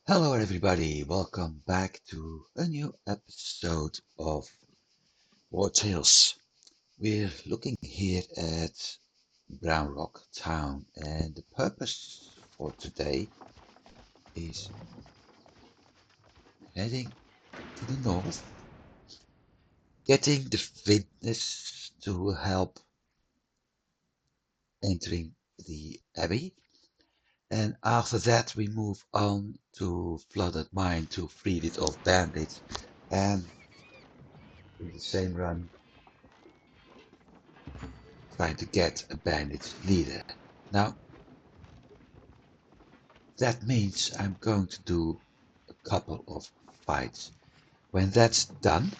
Hello, everybody. Welcome back to a new episode of Wartales. We're looking here at Brown Rock Town, and the purpose for today is heading to the north, getting the witness to help entering the abbey, and after that we move on to Flooded Mine to free it of bandits, and in the same run trying to get a bandit leader. Now, that means I'm going to do a couple of fights. When that's done,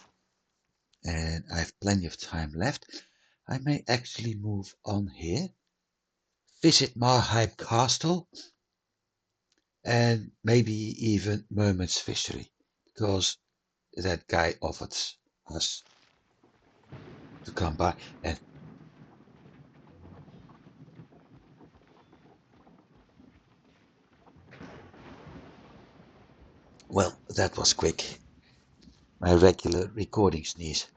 and I have plenty of time left, I may actually move on here, visit Marheim Castle, and maybe even Mermaid's Fishery, because that guy offered us to come by. And well, that was quick. My regular recording sneeze.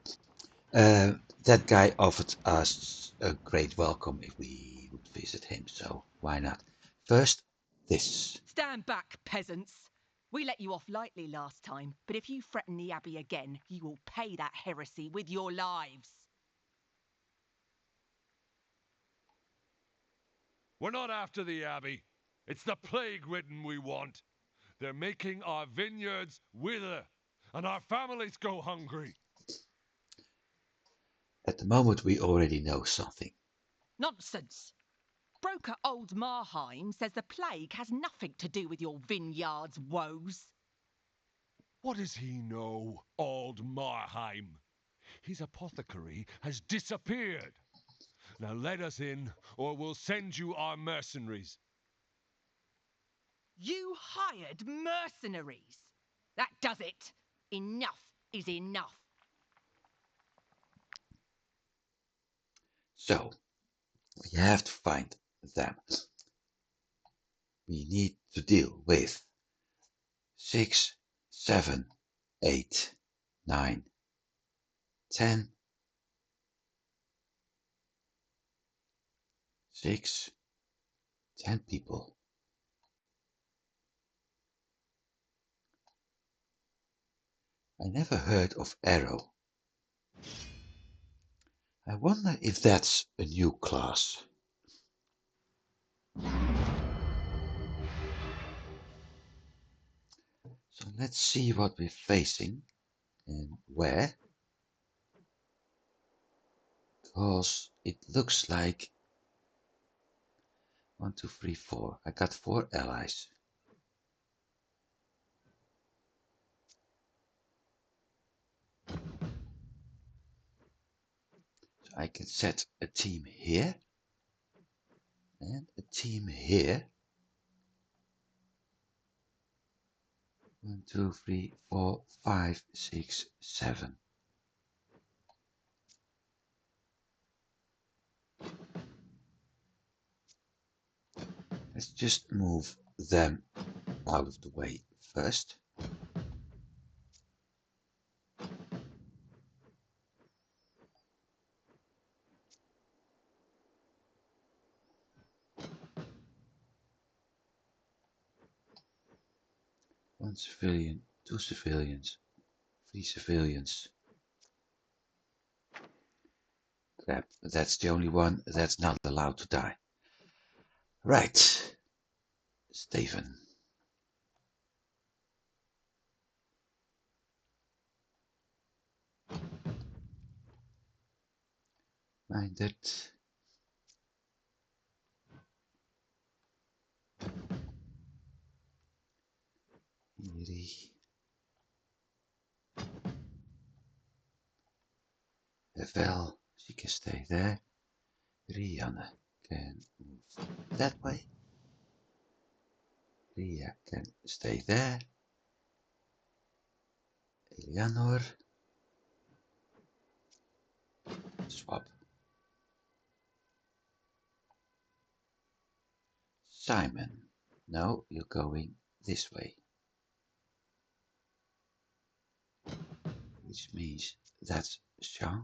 That guy offered us a great welcome if we would visit him, so why not? First, this. Stand back, peasants! We let you off lightly last time, but if you threaten the Abbey again, you will pay that heresy with your lives. We're not after the Abbey. It's the plague-ridden we want. They're making our vineyards wither, and our families go hungry. At the moment, we already know something. Nonsense! Broker Old Marheim says the plague has nothing to do with your vineyard's woes. What does he know, Old Marheim? His apothecary has disappeared. Now let us in, or we'll send you our mercenaries. You hired mercenaries! That does it! Enough is enough. So, we have to find them. We need to deal with 6, 7, 8, 9, 10, 6, 10 people. I never heard of Arrow. I wonder if that's a new class. So let's see what we're facing and where. Because it looks like 1, 2, 3, 4. I got 4 allies. So I can set a team here and a team here. 1, 2, 3, 4, 5, 6, 7. Let's just move them out of the way first. One civilian, 2 civilians, 3 civilians. Crap, that's the only one that's not allowed to die. Right, Steven. Minded. Iri. Well, she can stay there. Rianne can move that way. Ria can stay there. Eleanor. Swap. Simon. No, you're going this way. which means that's Jean.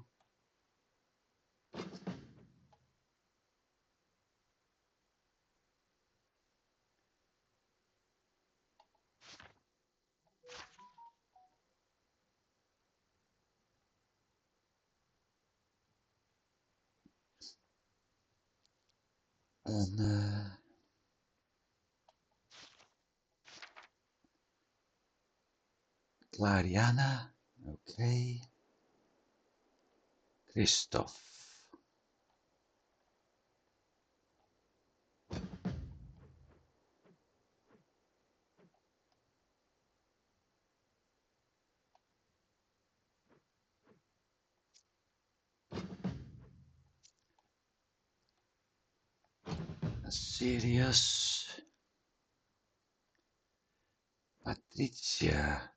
And Clariana, okay. Christoph. Sirius. Patricia.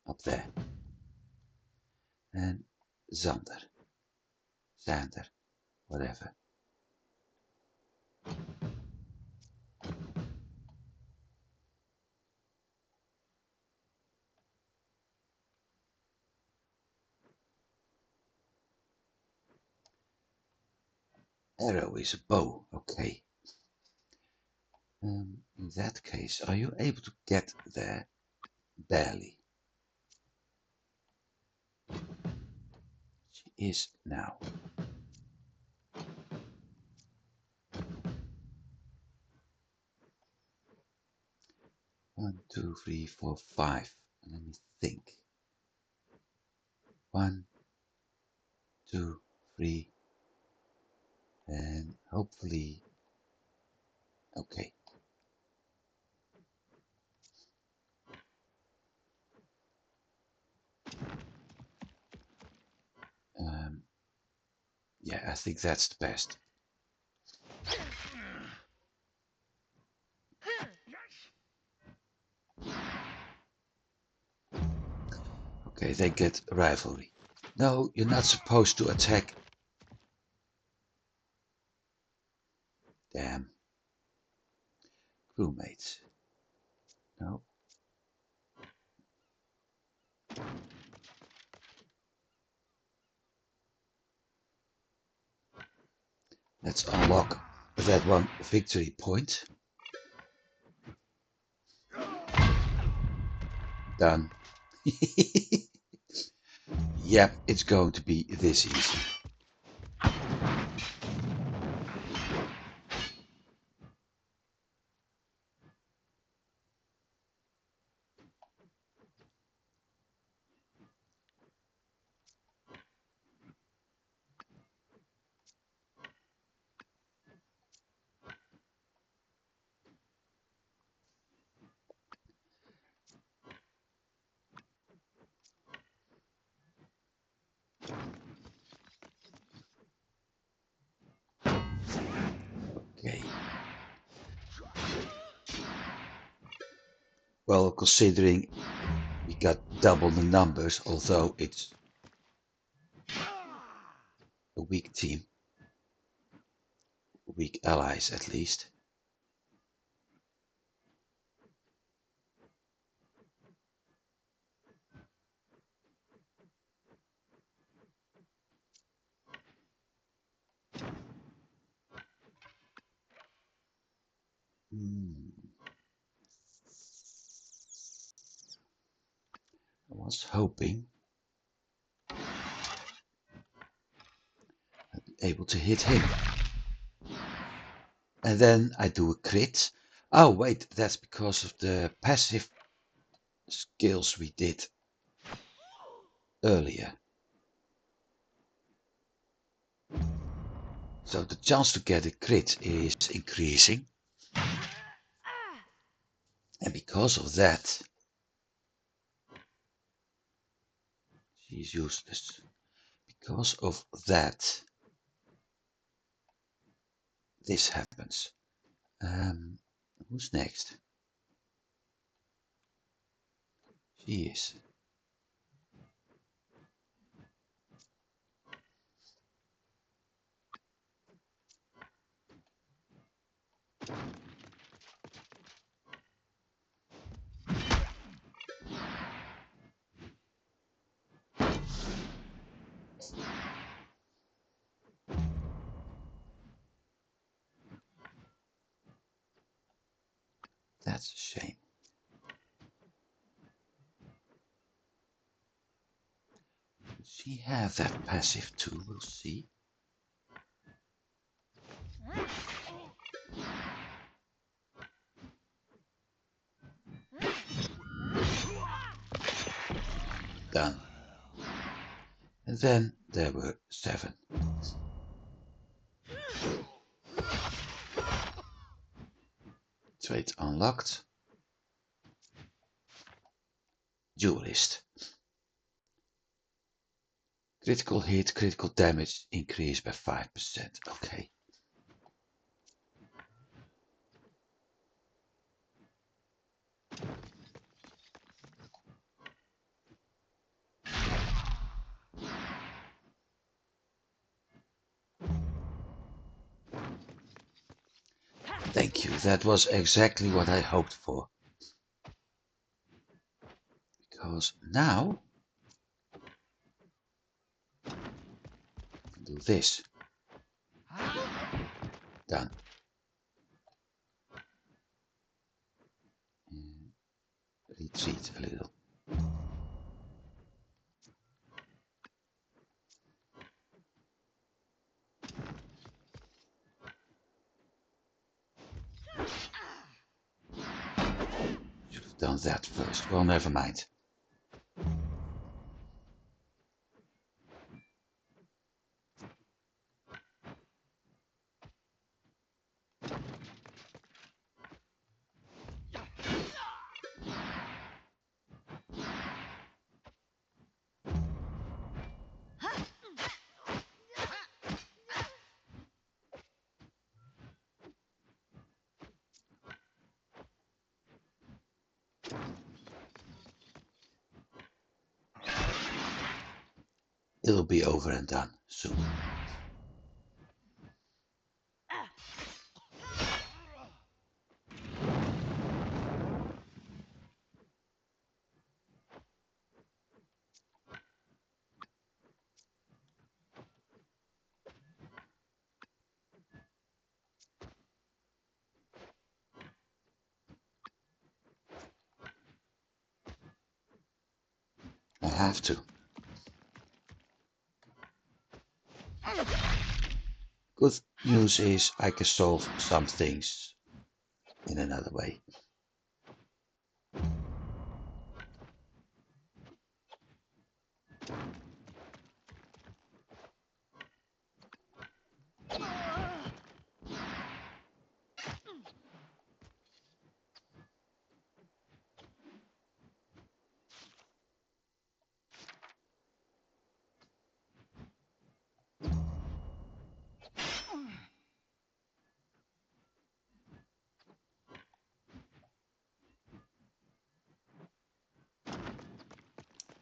Up there. And Xander. Xander. Whatever. Arrow is a bow. Okay. In that case, are you able to get there? Barely. She is now. 1, 2, 3, 4, 5. Let me think. 1, 2, 3, and hopefully. Okay. Yeah, I think that's the best. Okay, they get rivalry. No, you're not supposed to attack. Damn. Crewmates. No. Let's unlock that one victory point. Done. Yep, it's going to be this easy. Okay. Well, considering we got double the numbers, although it's a weak team, weak allies at least. I was hoping I'd be able to hit him. And then I do a crit. Oh wait, that's because of the passive skills we did earlier. So the chance to get a crit is increasing. And because of that, she's useless. Because of that, this happens. Who's next? She is. That's a shame. Does she have that passive too? We'll see. Done. And then there were 7. Trait unlocked. Duelist. Critical hit, critical damage increased by 5%. Okay. Thank you. That was exactly what I hoped for. Because now I can do this. Done. And retreat a little. Should have done that first. Well, never mind. It'll be over and done soon. I have to. Good news is I can solve some things in another way.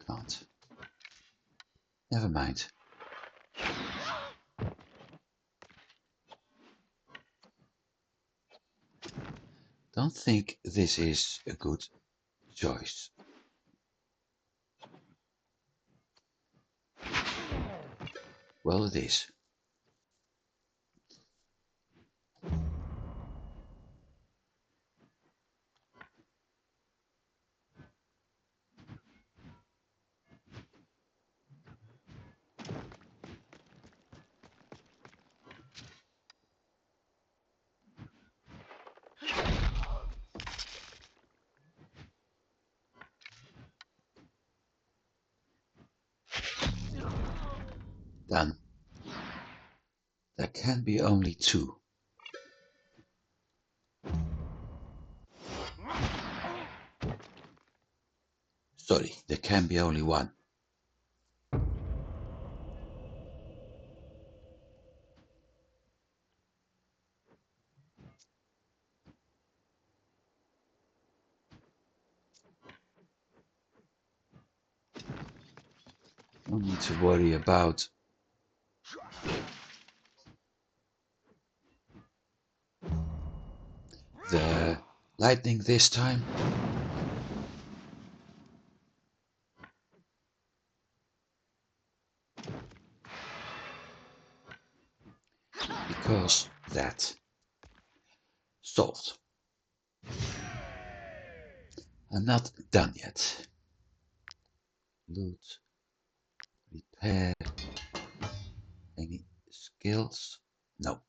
Can't. Never mind. Don't think this is a good choice. Well, it is. Done. There can be only 2. Sorry, there can be only 1. No need to worry about the lightning this time. Because that solved. I'm not done yet. Loot, repair, any skills? No.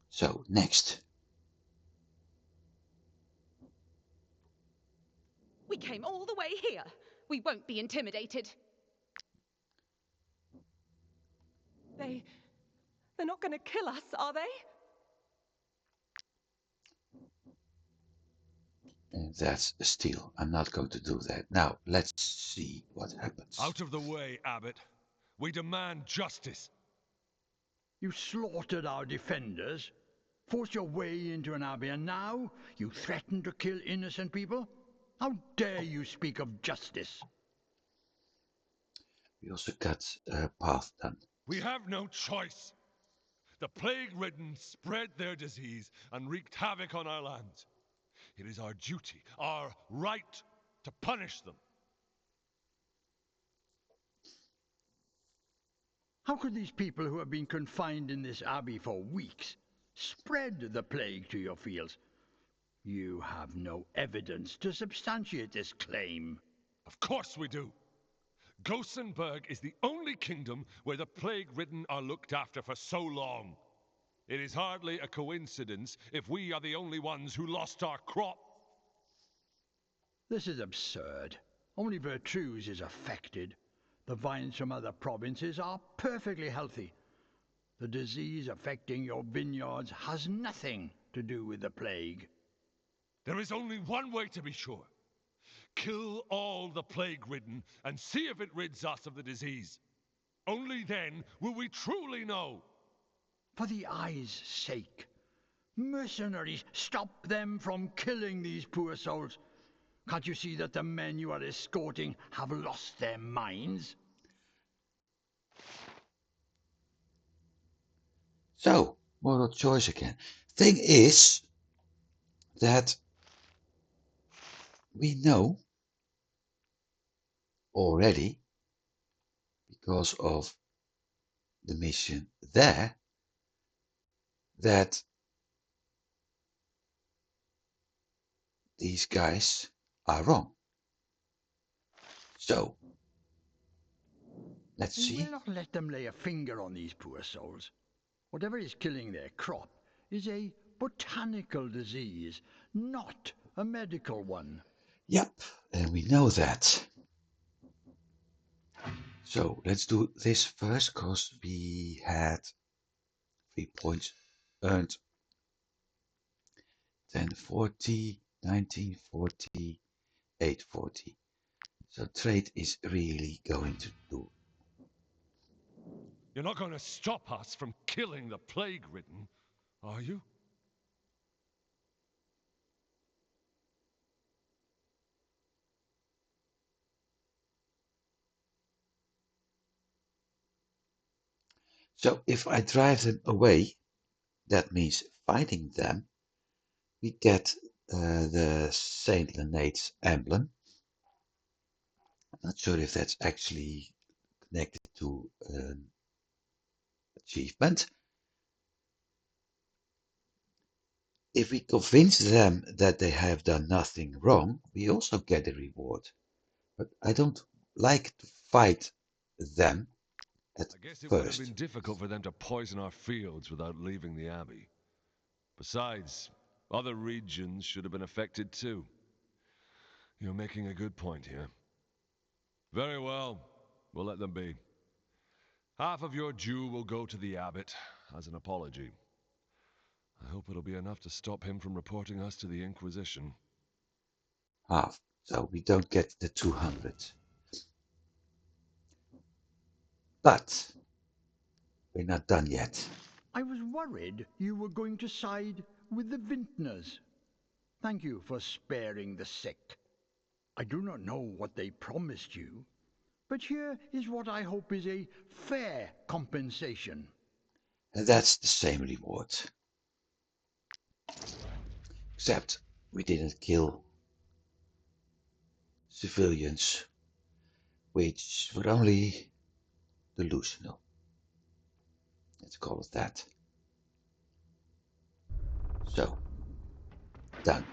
So, next. We came all the way here. We won't be intimidated. They're not going to kill us, are they? And that's a steal. I'm not going to do that. Now, let's see what happens. Out of the way, Abbot. We demand justice. You slaughtered our defenders, forced your way into an abbey, and now you threaten to kill innocent people? How dare you speak of justice? We also got a path done. We have no choice. The plague-ridden spread their disease and wreaked havoc on our lands. It is our duty, our right, to punish them. How could these people who have been confined in this abbey for weeks spread the plague to your fields? You have no evidence to substantiate this claim. Of course we do. Gothenburg is the only kingdom where the plague-ridden are looked after for so long. It is hardly a coincidence if we are the only ones who lost our crop. This is absurd. Only Vertruse is affected. The vines from other provinces are perfectly healthy. The disease affecting your vineyards has nothing to do with the plague. There is only one way to be sure. Kill all the plague-ridden and see if it rids us of the disease. Only then will we truly know. For the eye's sake, mercenaries, stop them from killing these poor souls. Can't you see that the men you are escorting have lost their minds? So, moral choice again. Thing is that we know already, because of the mission there, that these guys are wrong. So, let's We see. will not let them lay a finger on these poor souls. Whatever is killing their crop is a botanical disease, not a medical one. Yep, and we know that. So let's do this first, because we had 3 points earned. 1040, 1940, 840. So trade is really going to do. You're not going to stop us from killing the plague-ridden, are you? So if I drive them away, that means fighting them, we get the Saint Lenate's emblem. I'm not sure if that's actually connected to an achievement. If we convince them that they have done nothing wrong, we also get a reward. But I don't like to fight them at I guess it would have first. been difficult for them to poison our fields without leaving the abbey. Besides, other regions should have been affected too. You're making a good point here. Very well. We'll let them be. Half of your due will go to the abbot as an apology. I hope it'll be enough to stop him from reporting us to the Inquisition. Half, so we don't get the 200. But we're not done yet. I was worried you were going to side with the vintners. Thank you for sparing the sick. I do not know what they promised you, but here is what I hope is a fair compensation. And that's the same reward. Except we didn't kill civilians, which were only delusional. Let's call it that. So, done.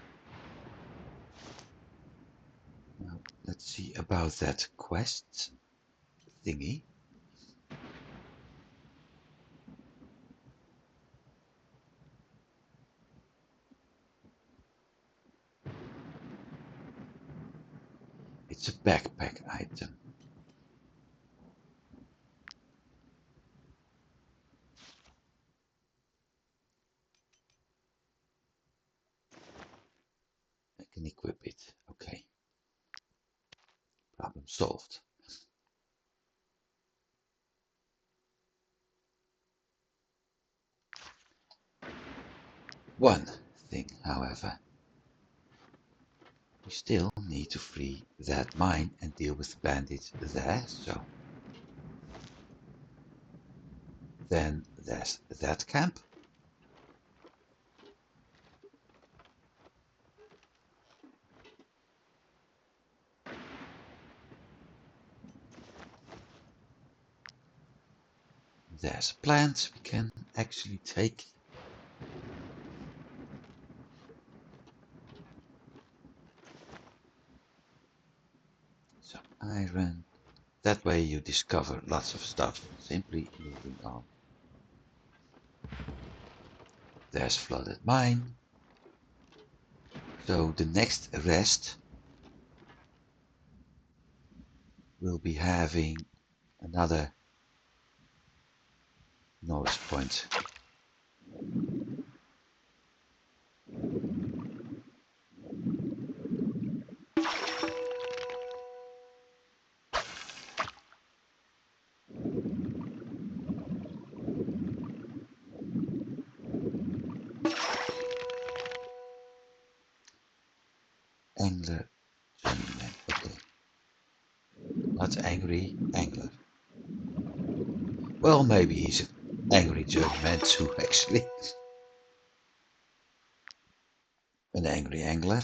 Now, let's see about that quest thingy. It's a backpack item. I can equip it. Okay. Problem solved. One thing, however. We still need to free that mine and deal with the bandits there, so. Then there's that camp. There's plants we can actually take. Some iron. That way you discover lots of stuff, simply moving on. There's flooded mine. So the next rest will be having another notice point. Angler, journeyman. Okay. Not angry, angler. Well, maybe he's an angry journeyman too, actually. An angry angler.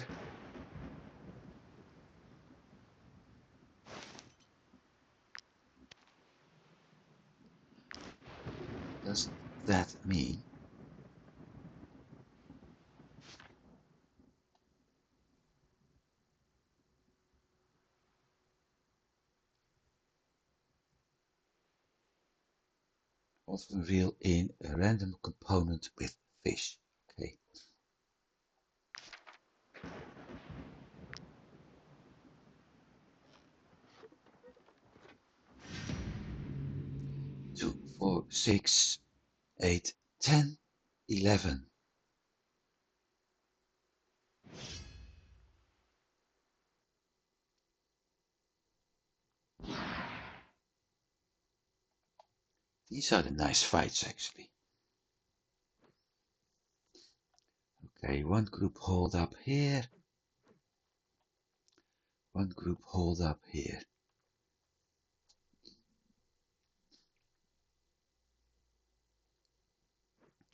Does that mean often reveal in a random component with fish? Okay. Two, 4, 6, 8, 10, 11. These are the nice fights, actually. Okay, one group hold up here. One group hold up here.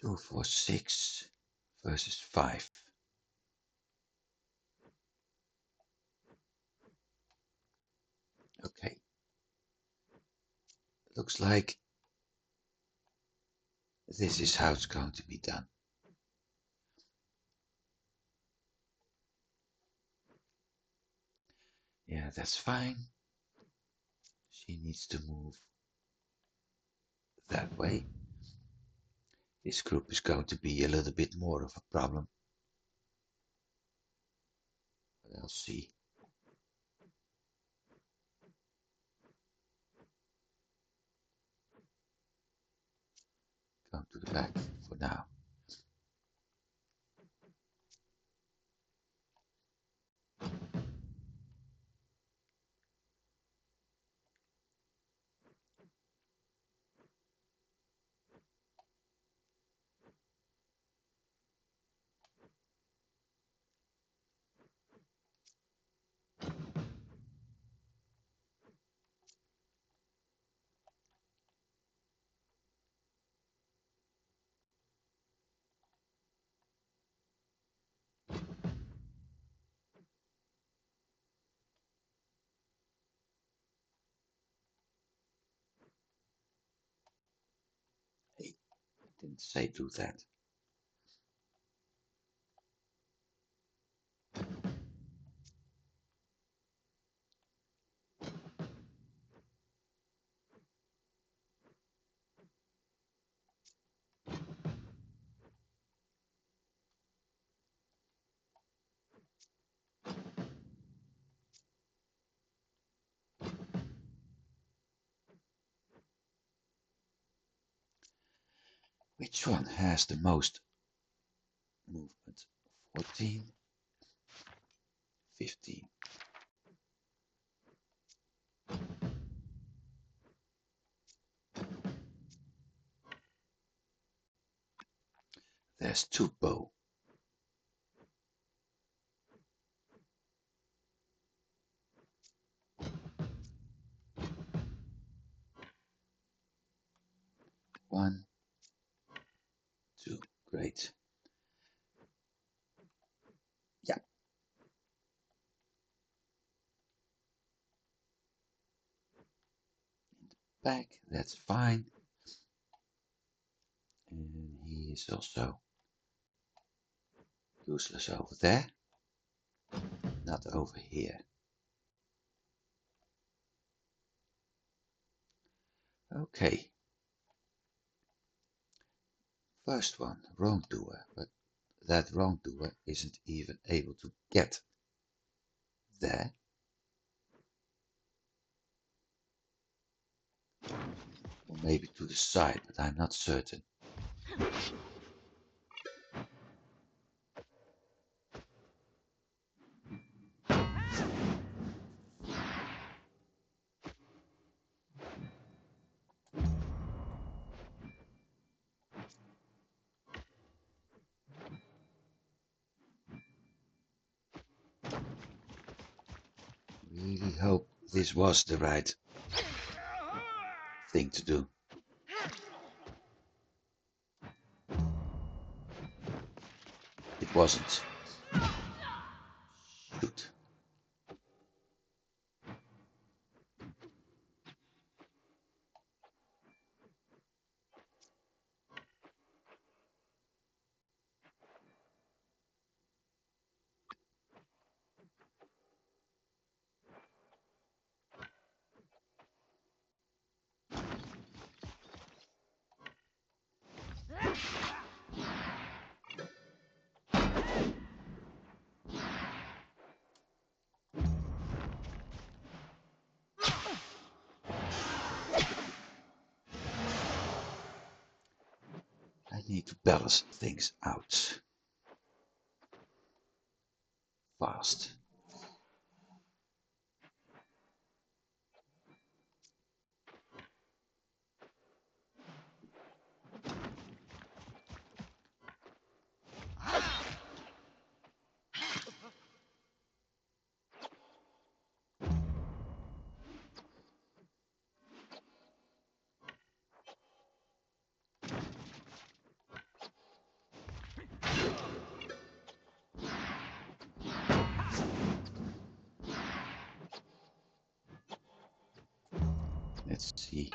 2, 4, 6 versus 5. Okay. Looks like this is how it's going to be done. Yeah, that's fine. She needs to move that way. This group is going to be a little bit more of a problem. But I'll see. Go to the back for now. Hey, I didn't say do that. Which one has the most movement? 14, 15. There's 2 bow. One, 2. Great. Yeah. Back. That's fine. And he is also useless over there. Not over here. Okay. First one, wrongdoer, but that wrongdoer isn't even able to get there. Or maybe to the side, but I'm not certain. Really hope this was the right thing to do. It wasn't. Shoot. I need to balance things out. Fast. Let's see.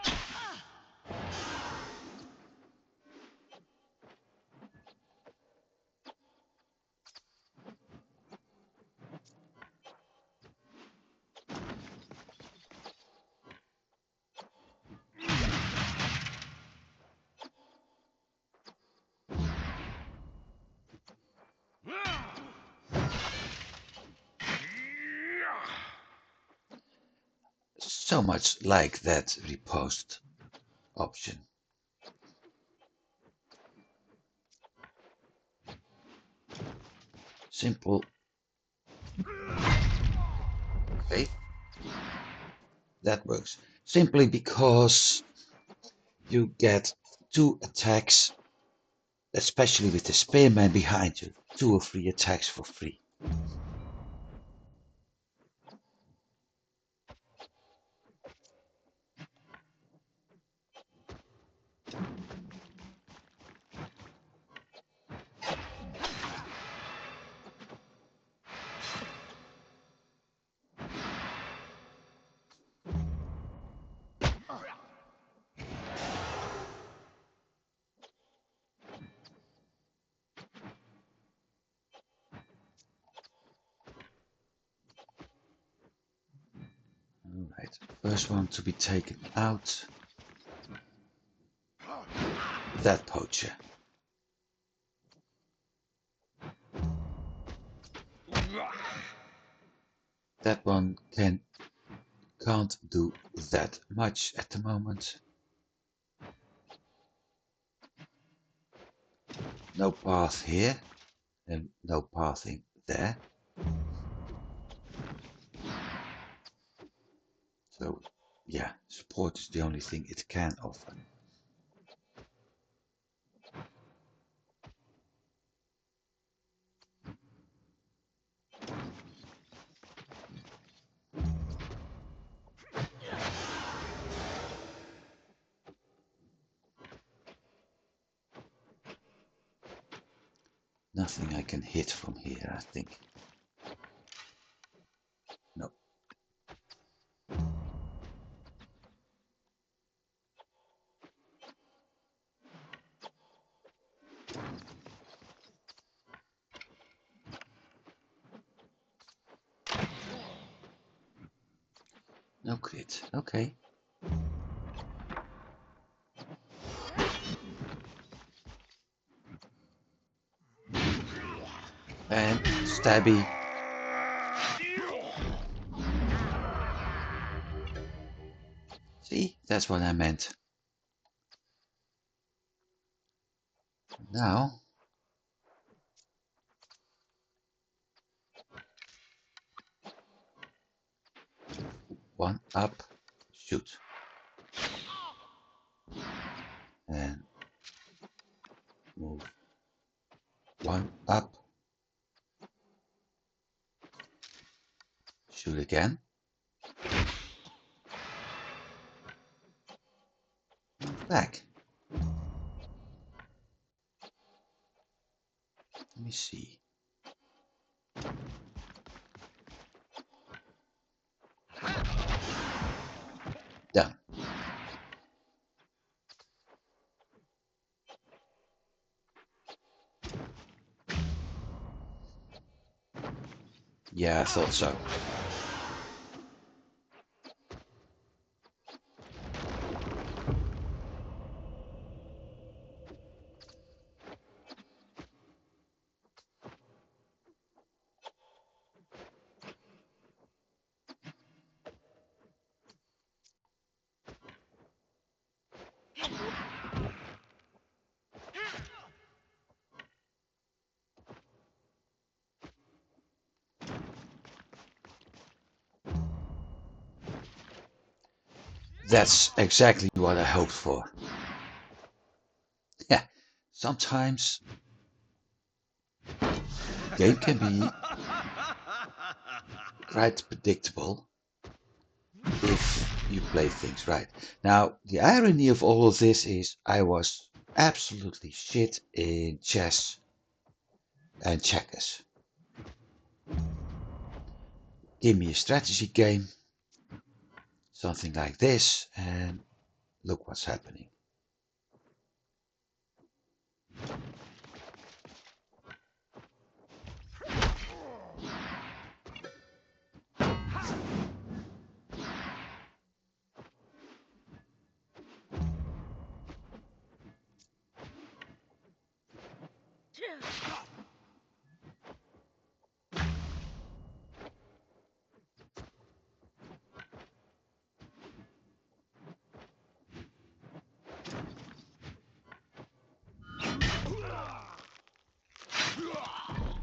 So much like that repost option. Simple. Okay. That works. Simply because you get 2 attacks, especially with the spearman behind you. 2 or 3 attacks for free. Alright, first one to be taken out. That poacher. That one can't do that much at the moment. No path here and no pathing there. So yeah, support is the only thing it can offer. Nothing I can hit from here, I think. No. No crit. Okay. And stabby. See, that's what I meant. Now, one up, shoot. And move one up, shoot again. Move back. Let me see. Done. Yeah, I thought so. That's exactly what I hoped for. Yeah, sometimes the game can be quite predictable if you play things right. Now, the irony of all of this is I was absolutely shit in chess and checkers. Give me a strategy game, something like this, and look what's happening.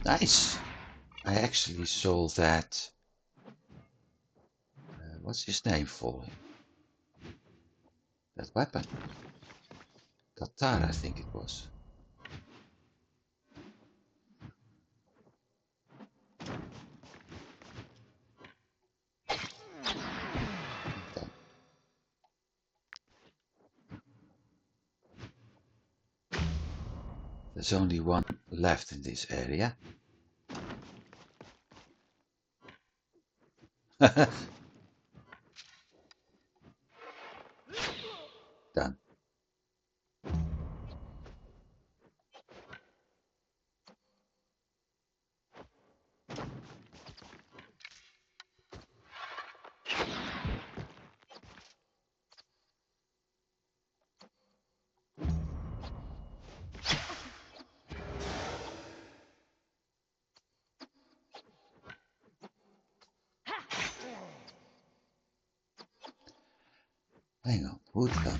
Nice. I actually saw that. What's his name falling? That weapon. Qatar, I think it was. Done. There's only one left in this area. Done. Hang on, wood gun.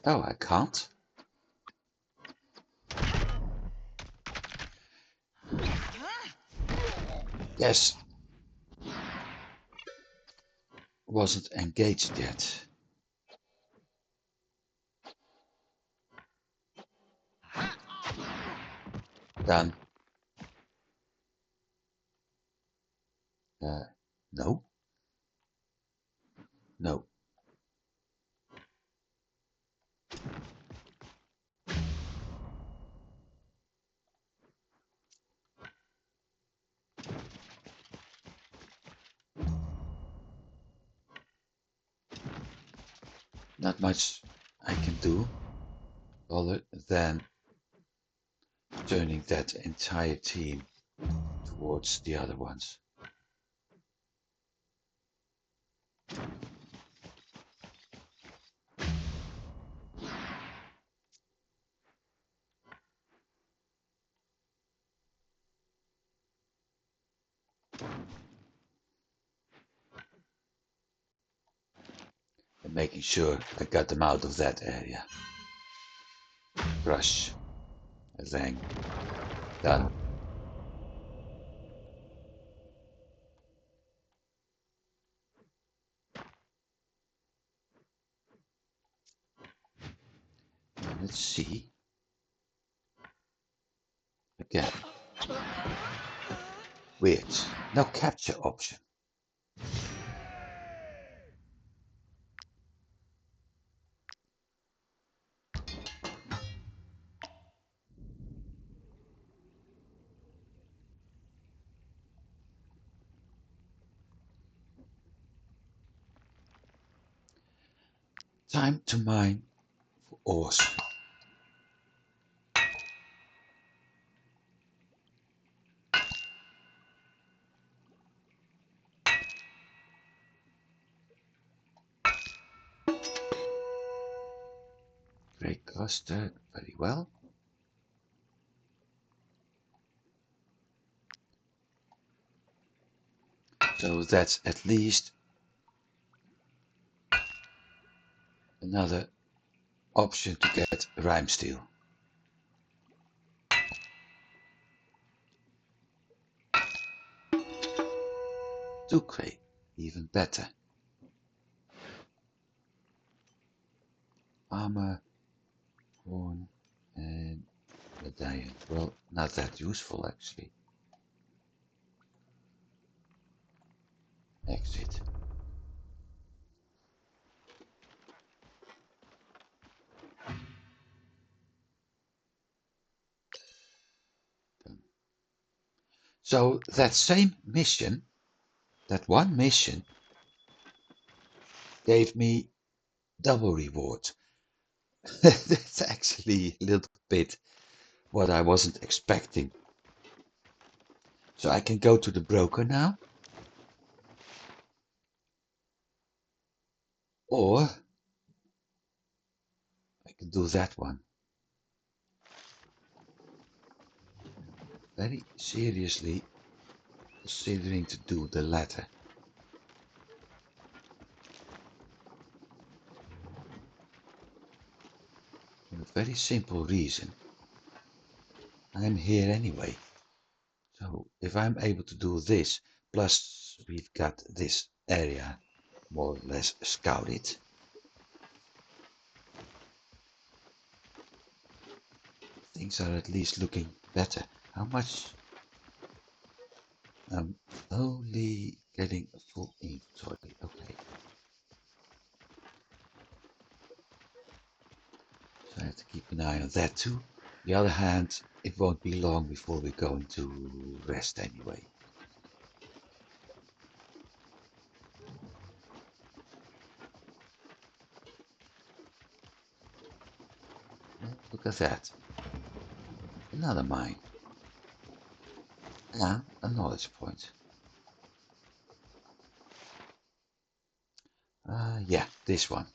Oh, I can't. Yes. Wasn't engaged yet. Done. No. No. Not much I can do other than turning that entire team towards the other ones. And making sure I got them out of that area. Rush. Zang. Done. Let's see. Again. Weird. No capture option. Time to mine for ores. Great cluster, very well. So that's at least another option to get rhyme steel. Ducre, even better. Armor, horn, and medallion. Well, not that useful actually. Exit. So that same mission, that one mission, gave me double reward. That's actually a little bit what I wasn't expecting. So I can go to the broker now. Or I can do that one. Very seriously considering to do the latter. For a very simple reason. I'm here anyway. So if I'm able to do this, plus we've got this area more or less scouted. Things are at least looking better. How much? I'm only getting a full inventory. Okay. So I have to keep an eye on that too. On the other hand, it won't be long before we're going to rest anyway. Look at that. Another mine. And a knowledge point. Yeah, this one.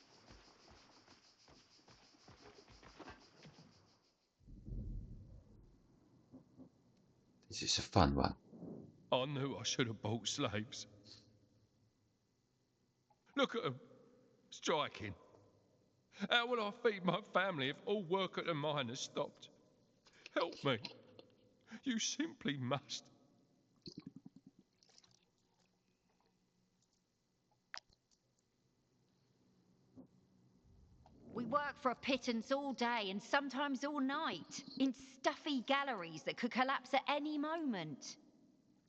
This is a fun one. I knew I should have bought slaves. Look at them, striking. How will I feed my family if all work at the mine has stopped? Help me. You simply must. We work for a pittance all day and sometimes all night, in stuffy galleries that could collapse at any moment.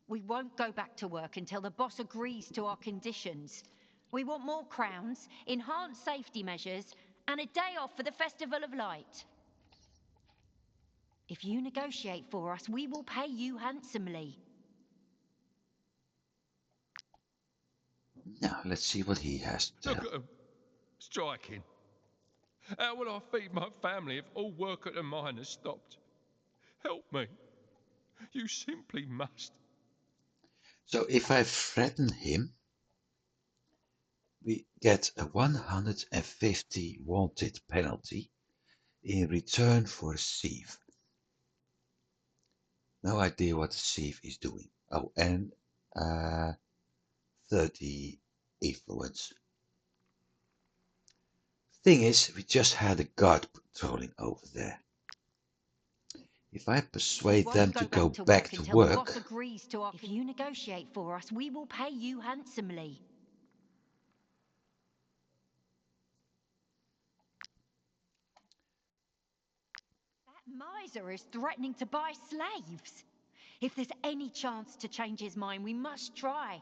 We won't go back to work until the boss agrees to our conditions. We want more crowns, enhanced safety measures, and a day off for the Festival of Light. If you negotiate for us, we will pay you handsomely. Now, let's see what he has to Look tell. at him. Striking. How will I feed my family if all work at the mine has stopped? Help me. You simply must. So if I threaten him, we get a 150 wanted penalty in return for a thief. No idea what the thief is doing. Oh, and 30 influence. Thing is, we just had a guard patrolling over there. If I persuade them to go back to until the boss work, agrees to our... If you negotiate for us, we will pay you handsomely. That miser is threatening to buy slaves. If there's any chance to change his mind, we must try.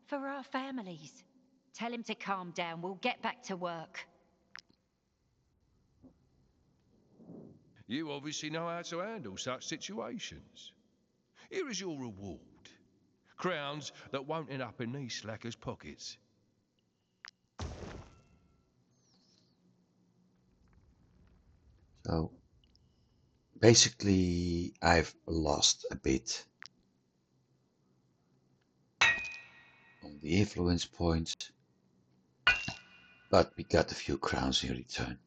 For our families. Tell him to calm down. We'll get back to work. You obviously know how to handle such situations. Here is your reward. Crowns that won't end up in these slackers' pockets. so basically I've lost a bit on the influence points, but we got a few crowns in return.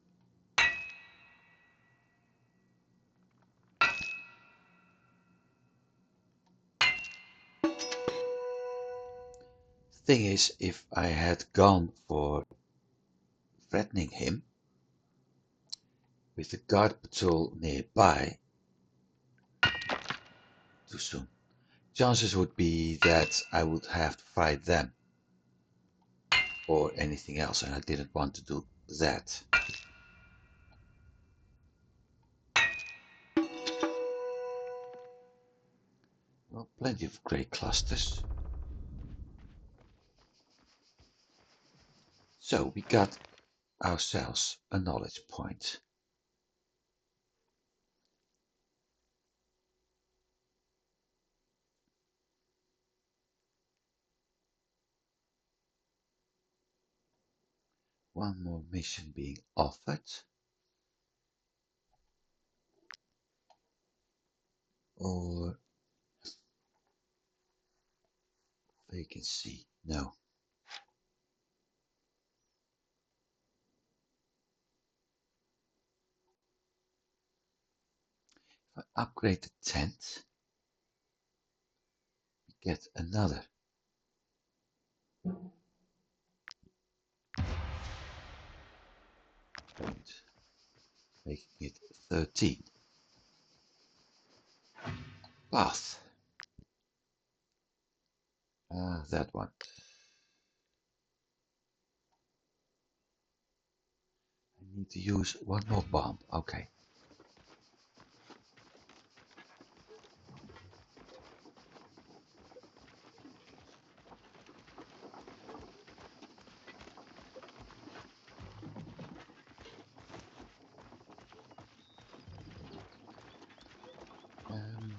Thing is, if I had gone for threatening him with the guard patrol nearby too soon, chances would be that I would have to fight them or anything else, and I didn't want to do that. Well, plenty of grey clusters. So we got ourselves a knowledge point. One more mission being offered. Or vacancy. No. If I upgrade the tent, we get another. Point, making it 13. Path. That one. I need to use one more bomb. Okay.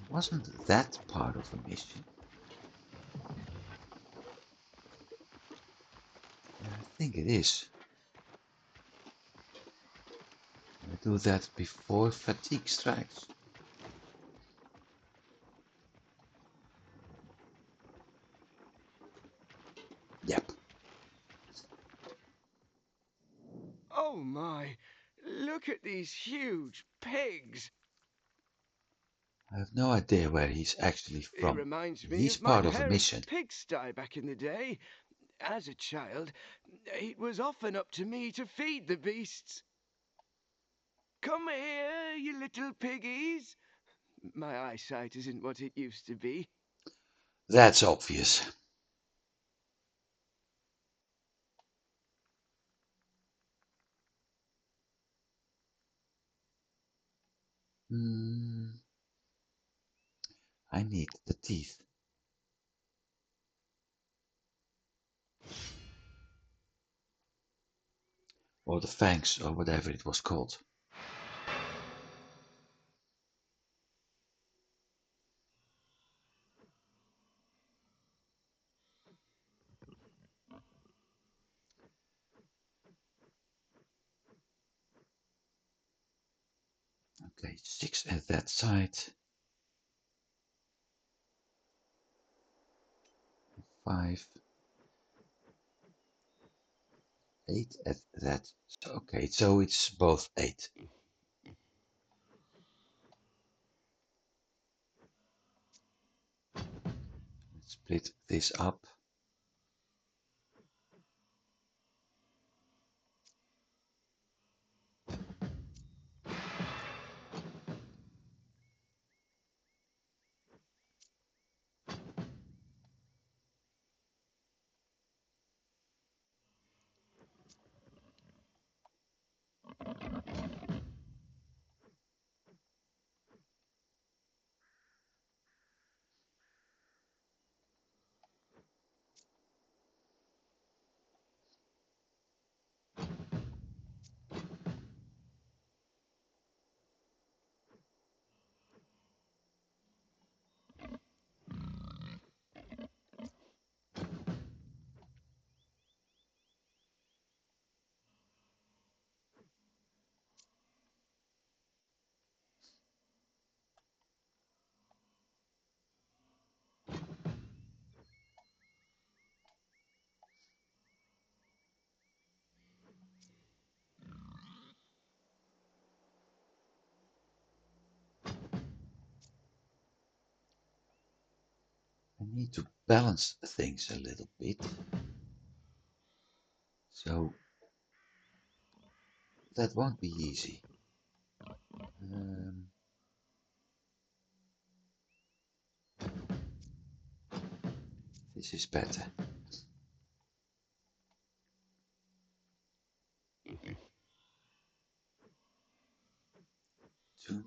Wasn't that part of a mission? I think it is. I do that before fatigue strikes. Yep. Oh my, look at these huge pigs. I have no idea where he's actually It from. reminds me He's of my part of a parents' mission. pigsty back in the day. As a child, it was often up to me to feed the beasts. Come here, you little piggies. My eyesight isn't what it used to be. That's obvious. Hmm, I need the teeth. Or the fangs, or whatever it was called. Okay, 6 at that side. 5. 8 at that. Okay, so it's both 8. Let's split this up. I need to balance things a little bit. So that won't be easy. Um, this is better. 2.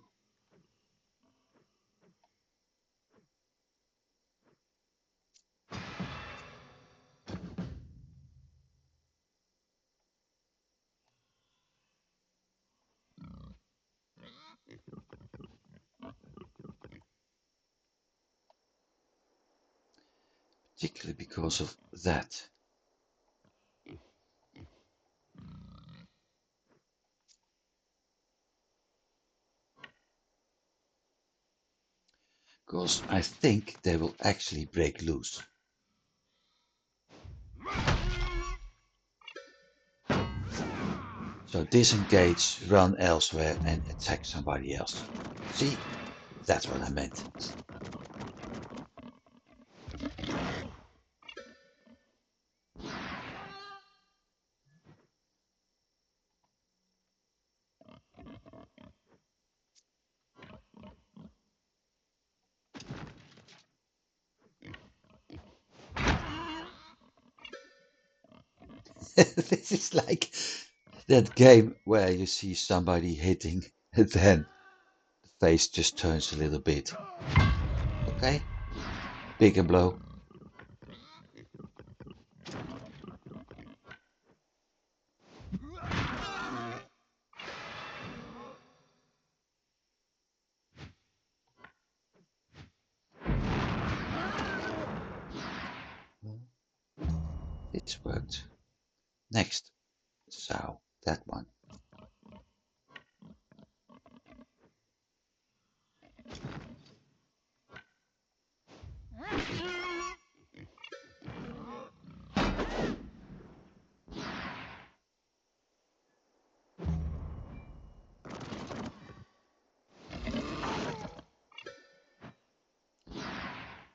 Particularly because of that. Because I think they will actually break loose. So disengage, run elsewhere and attack somebody else. See? That's what I meant. This is like that game where you see somebody hitting and then the face just turns a little bit. Okay? Bigger blow. This worked. Next. So, that one.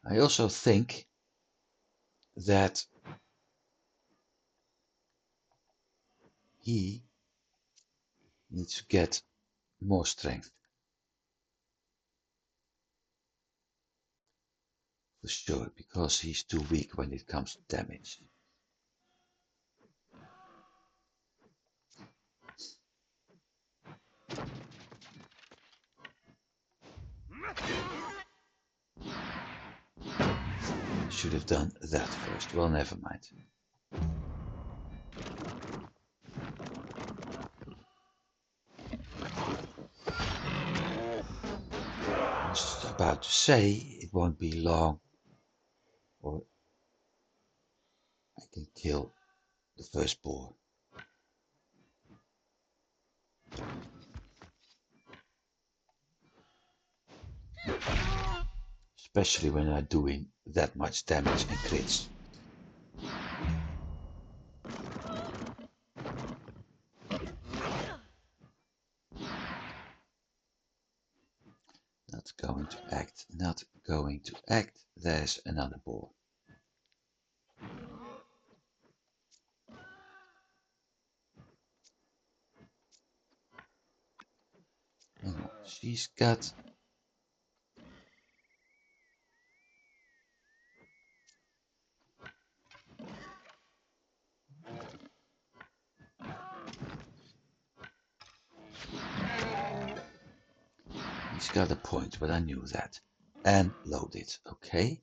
I also think that he needs to get more strength. For sure, because he's too weak when it comes to damage. Should have done that first. Well, never mind. I was about to say it won't be long or I can kill the first boar. Especially when I'm doing that much damage and crits. Not going to act, not going to act. There's another boar. Hang on, she's got... He's got a point, but I knew that. And load it, okay?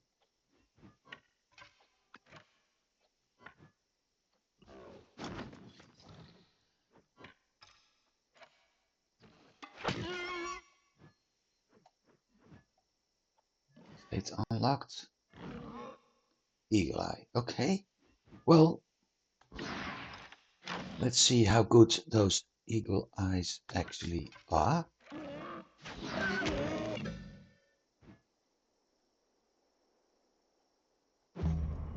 It's unlocked. Eagle Eye, okay. Well, let's see how good those eagle eyes actually are.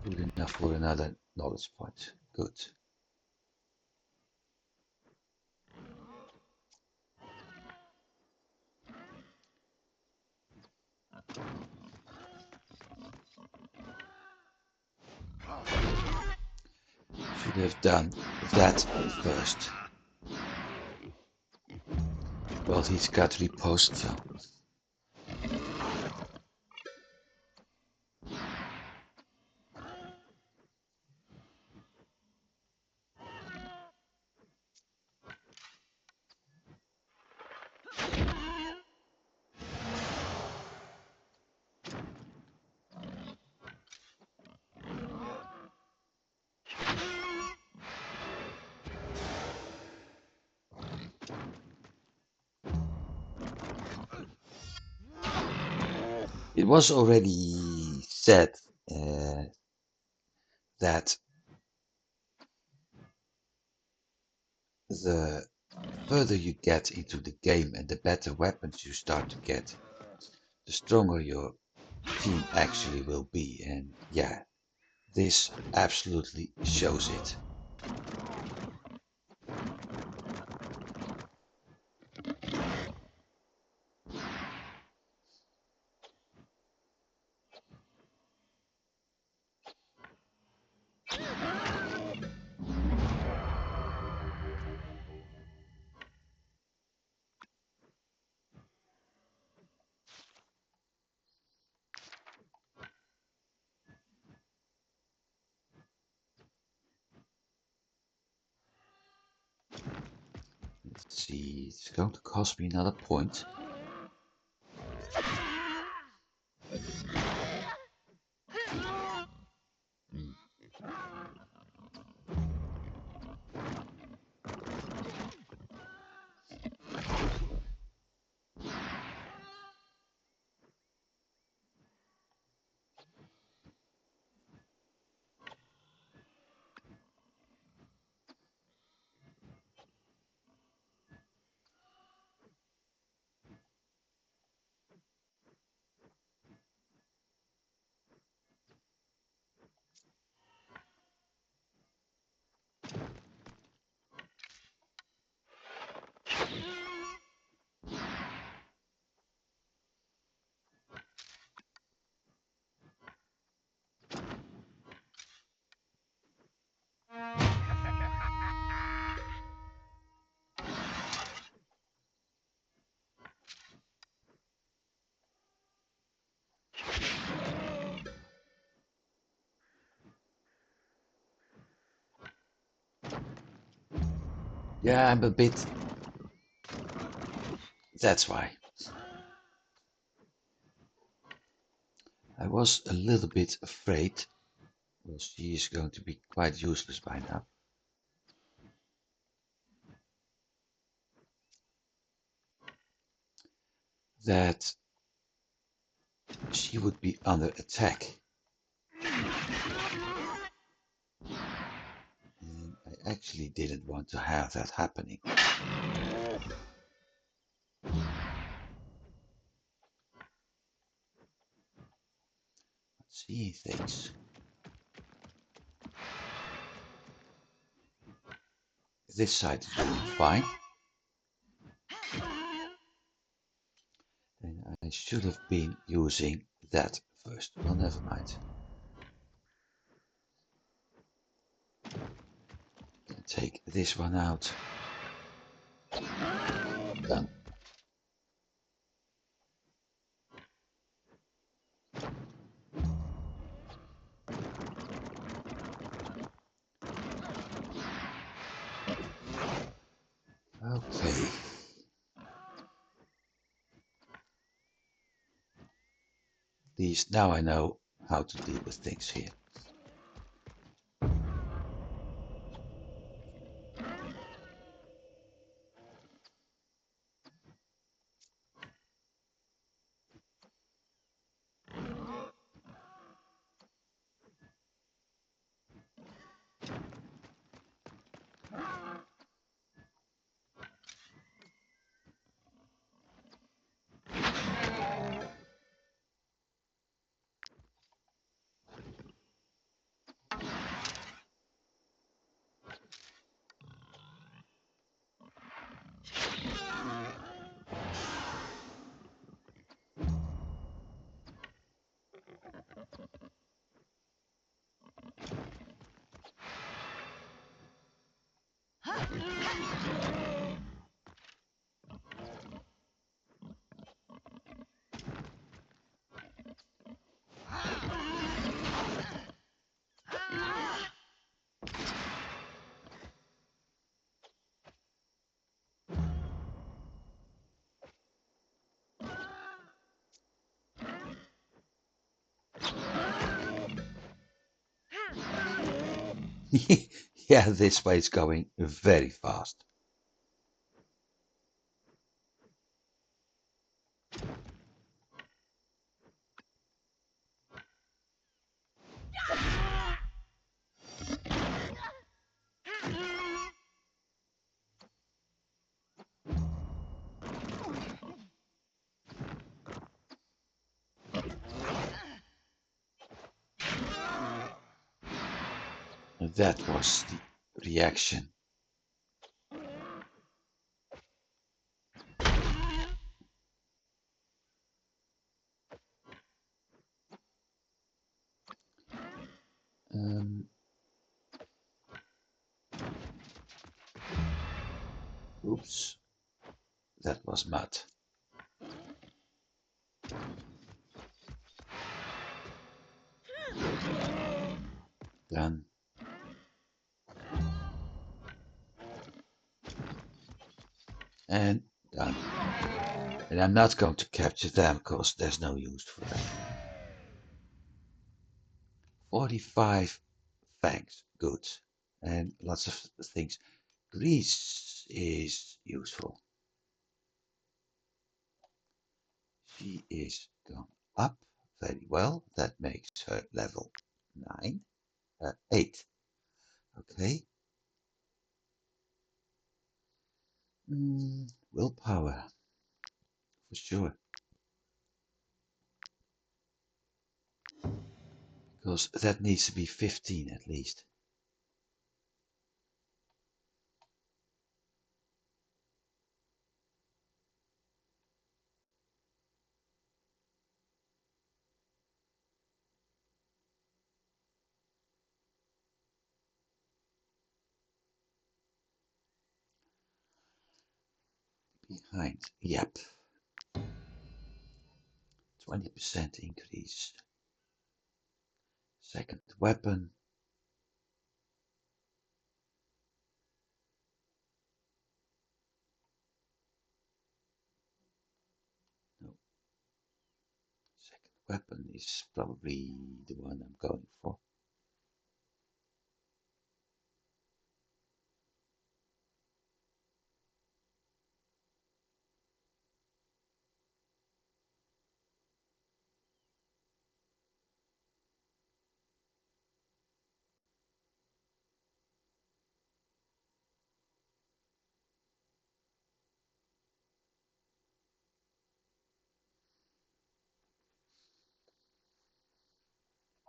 Good enough for another knowledge point. Good. Should have done that first. Well, he's got riposte, so. It was already said that the further you get into the game and the better weapons you start to get, the stronger your team actually will be. And yeah, this absolutely shows it. Let's see, it's going to cost me another point. Yeah, I'm a bit... That's why. I was a little bit afraid. Well, she is going to be quite useless by now. That she would be under attack. And I actually didn't want to have that happening. Seeing things. This side is doing fine. And I should have been using that first. Well, never mind. Take this one out. Done. Okay. At least now I know how to deal with things here. Yeah, this way is going very fast. That was the reaction. Oops, that was mud. Done. And done. And I'm not going to capture them because there's no use for them. 45 fangs, good. And lots of things. Grease is useful. She is gone up very well. That makes her level 8. Okay. Willpower, for sure. Because that needs to be 15 at least. Behind, yep. 20% increase. Second weapon. weapon is probably the one I'm going for.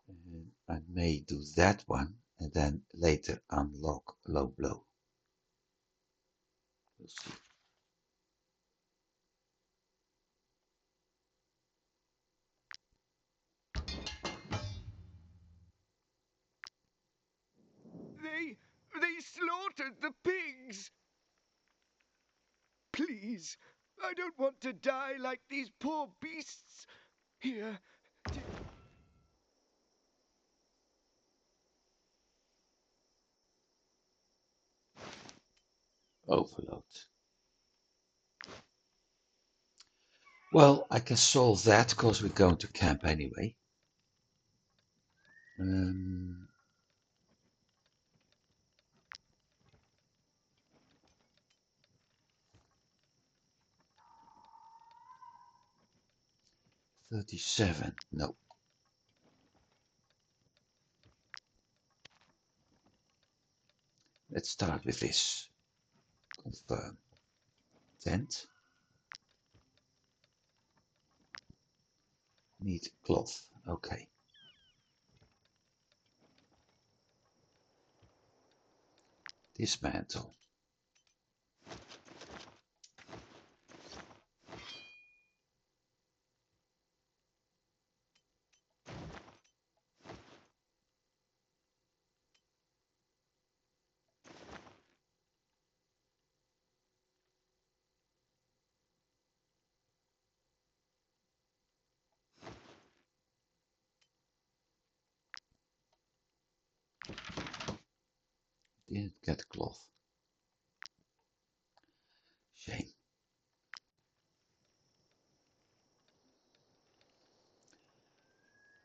And I may do that one and then later unlock low blow. We'll see. They slaughtered the pigs! Please, I don't want to die like these poor beasts. Here. Overload. Well, I can solve that because we're going to camp anyway. 37. No. Let's start with this. Confirm. Tent. Need cloth. Okay. Dismantle. Didn't get cloth. Shame.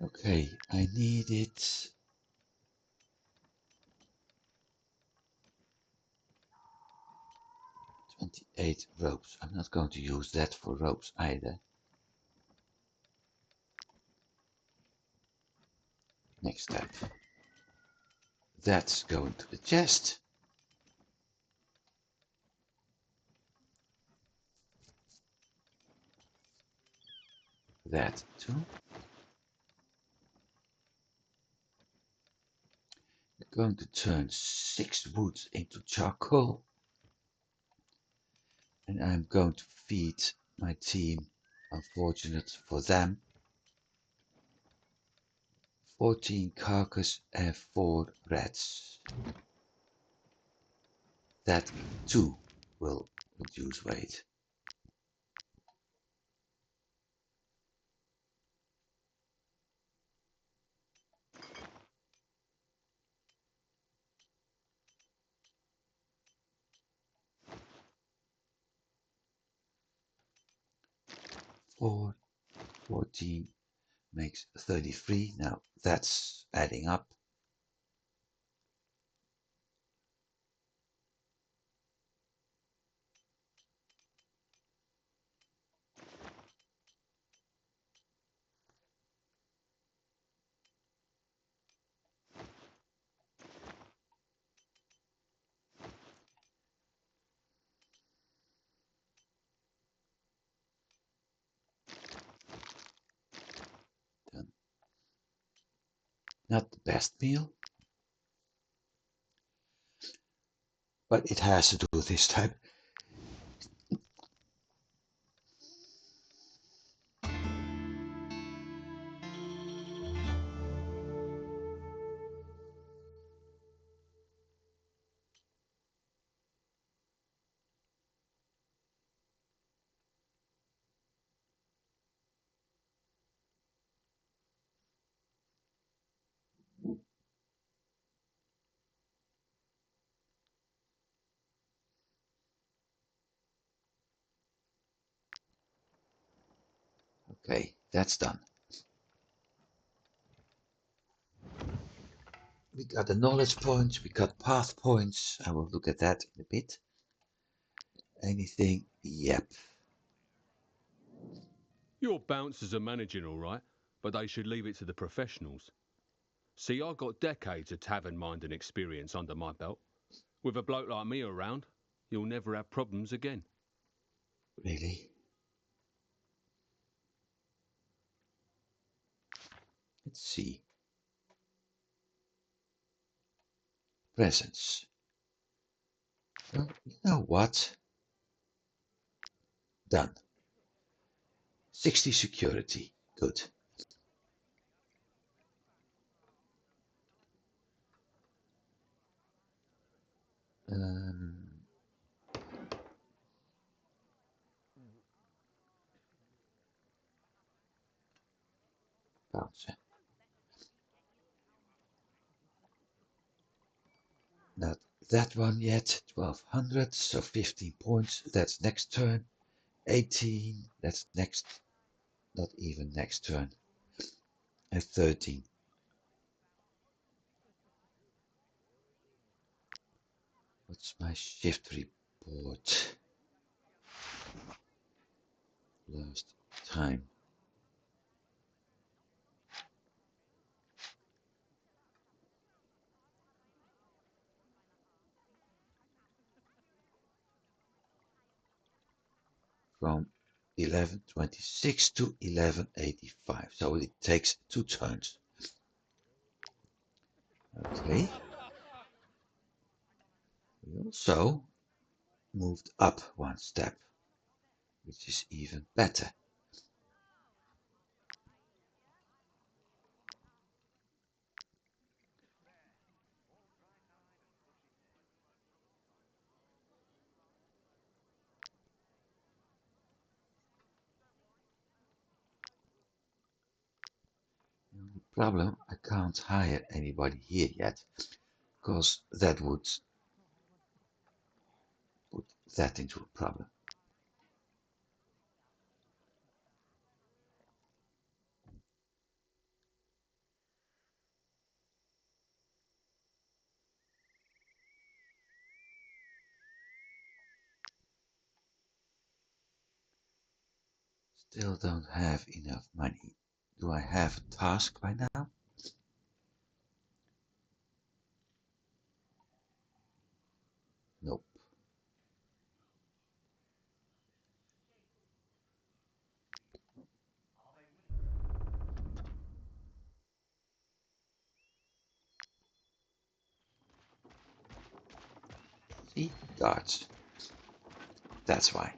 Okay, I needed 28 ropes. I'm not going to use that for ropes either. Next step. That's going to the chest. That too. I'm going to turn 6 wood into charcoal. And I'm going to feed my team, unfortunate for them, 14 carcass and 4 rats. That too will reduce weight. Four, 14 makes 33. Now that's adding up. Done. Not the best meal, but it has to do this time. Okay, that's done. We got the knowledge points, we got path points. I will look at that in a bit. Anything? Yep. Your bouncers are managing all right, but they should leave it to the professionals. See, I got decades of tavern minding experience under my belt. With a bloke like me around, you'll never have problems again. Really? Let's see. Presence. Well, you know what? Done. 60 security. Good. Um, bouncer. Not that one yet. 1200, so 15 points. That's next turn. 18. That's next. Not even next turn. And 13. What's my shift report? Last time. From 1126 to 1185. So it takes 2 turns. Okay. We also moved up 1 step, which is even better. The only problem, I can't hire anybody here yet, because that would put that into a problem. Still don't have enough money. Do I have a task by now? Nope. See? Guards. That's why.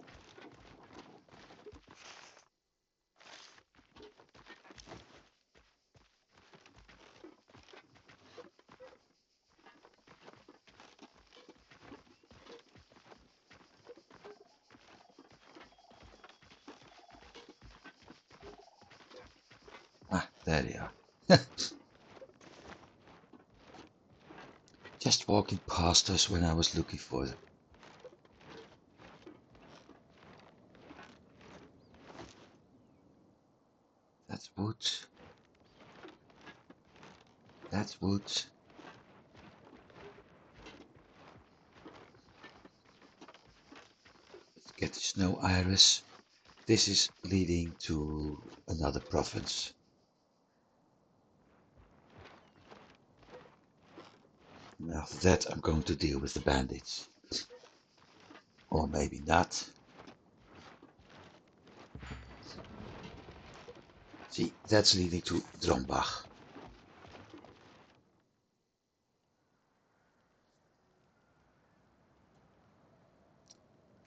Ah, there they are. Just walking past us when I was looking for them. That's wood. That's wood. Let's get the snow iris. This is leading to another province. And after that, I'm going to deal with the bandits. Or maybe not. See, that's leading to Drombach.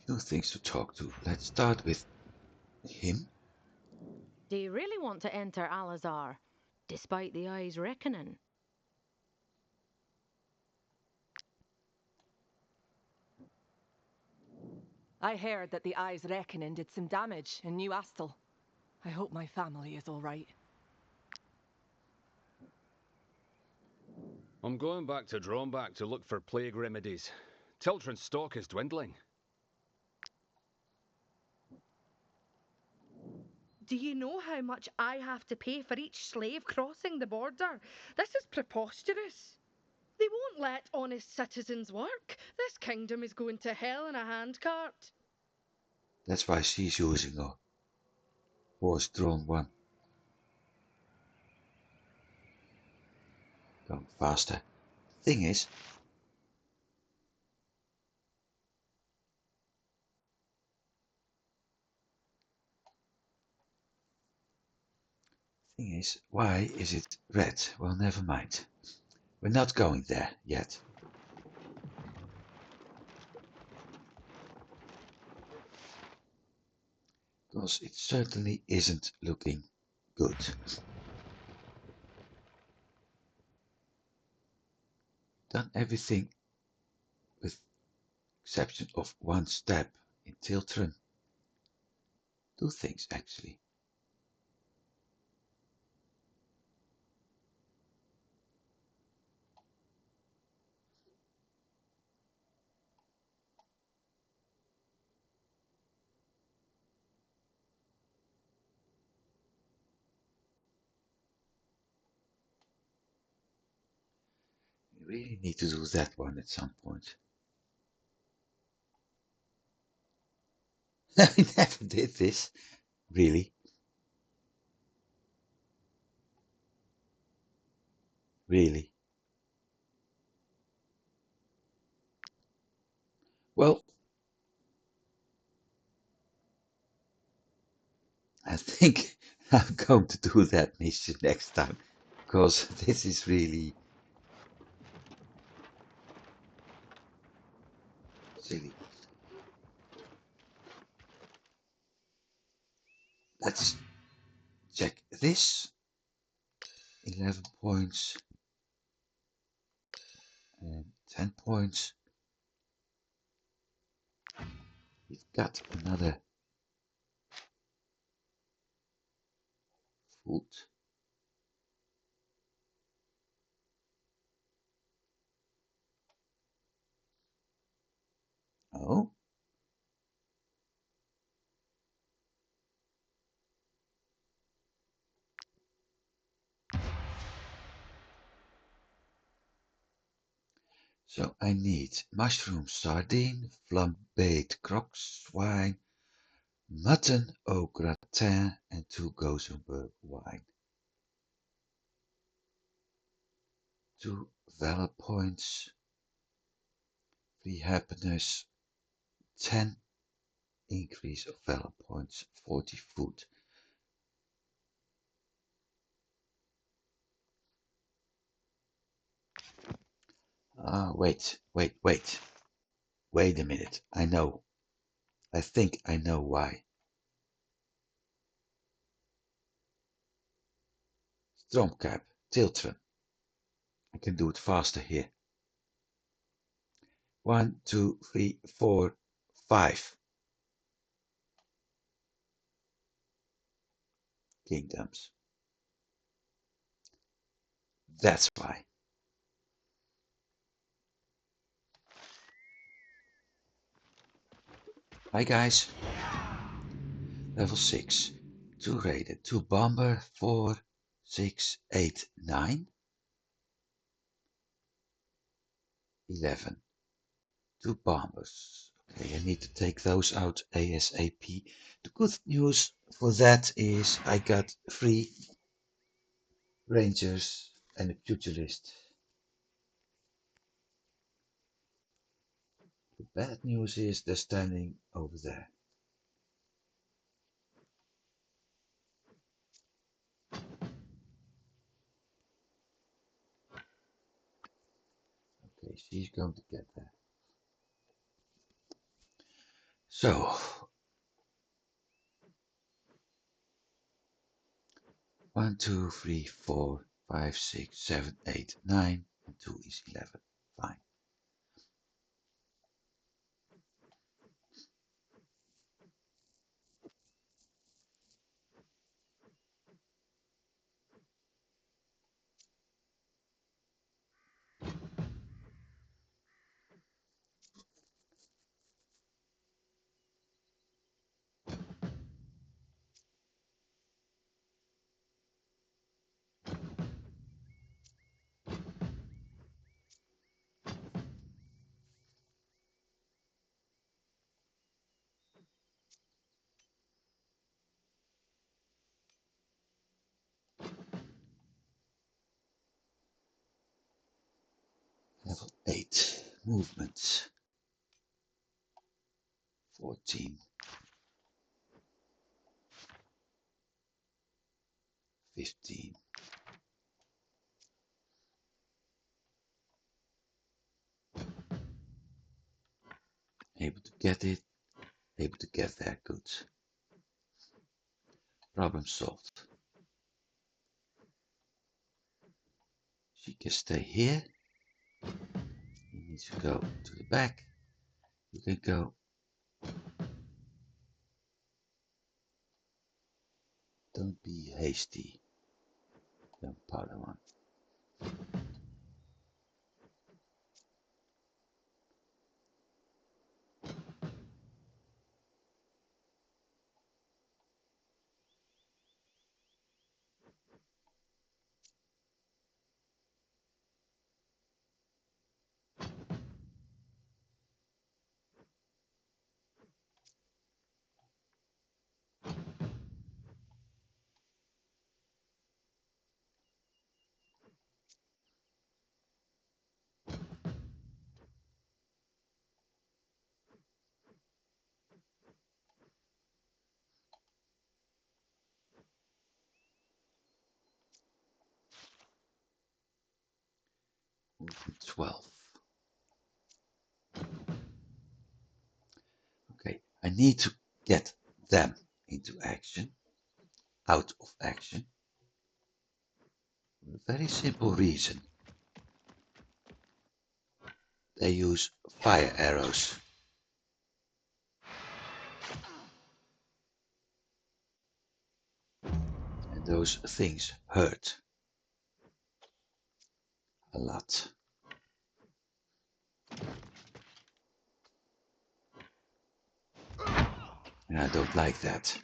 Few things to talk to. Let's start with him. Do you really want to enter Alazar, despite the eye's reckoning? I heard that the Eye's Reckoning did some damage in New Astle. I hope my family is all right. I'm going back to Drombach to look for plague remedies. Tiltran's stock is dwindling. Do you know how much I have to pay for each slave crossing the border? This is preposterous. They won't let honest citizens work. This kingdom is going to hell in a handcart. That's why she's using a horse-drawn one. Going faster. Thing is, why is it red? Well, never mind. We're not going there yet. Because it certainly isn't looking good. Done everything with exception of one step in Tiltron. Two things actually. We really need to do that one at some point. I never did this, really. Really. Well, I think I'm going to do that mission next time, because this is really silly. Let's check this. 11 points and 10 points. We've got another food. Oh, so I need mushroom sardine, flambéed croque swine, mutton au gratin, and 2 Gothenburg wine. 2 valor points, 3 happiness, 10 increase of valor points, 40 food. Wait. Wait a minute. I know. I think I know why. Stromcap, Tiltron. I can do it faster here. 1, 2, 3, 4, 5 kingdoms. That's why. Hi guys. Level 6. 2 raided, 2 bomber, 4, 6, 8, 9, 11. 2 bombers. Okay, I need to take those out ASAP. The good news for that is I got 3 rangers and a pugilist. The bad news is they're standing over there. Okay, she's going to get there. So, 1, 2, 3, 4, 5, 6, 7, 8, 9, and 2 is 11. Fine. Level 8. Movement. 14. 15. Able to get it. Able to get there. Good. Problem solved. She can stay here. You need to go to the back. You can go. Don't be hasty, young Padawan. Movement 12. Okay, I need to get them into action, out of action, for a very simple reason. They use fire arrows. And those things hurt a lot. And I don't like that.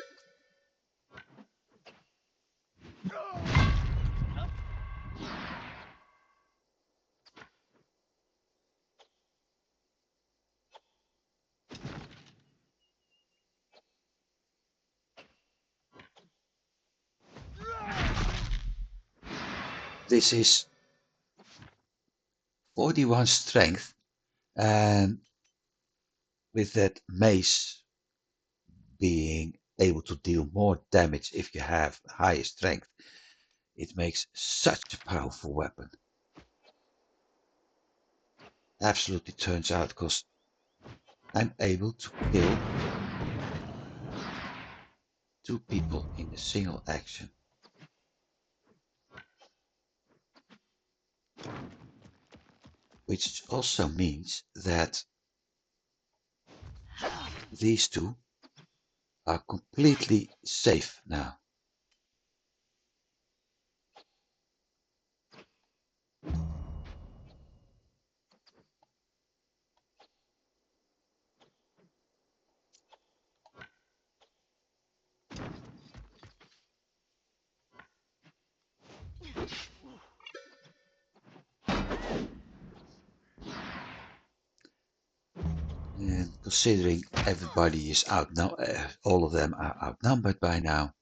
This is 41 strength, and with that mace being able to deal more damage if you have higher strength, it makes such a powerful weapon. Absolutely turns out because I'm able to kill 2 people in a single action. Which also means that these 2 are completely safe now. And considering everybody is out now, all of them are outnumbered by now.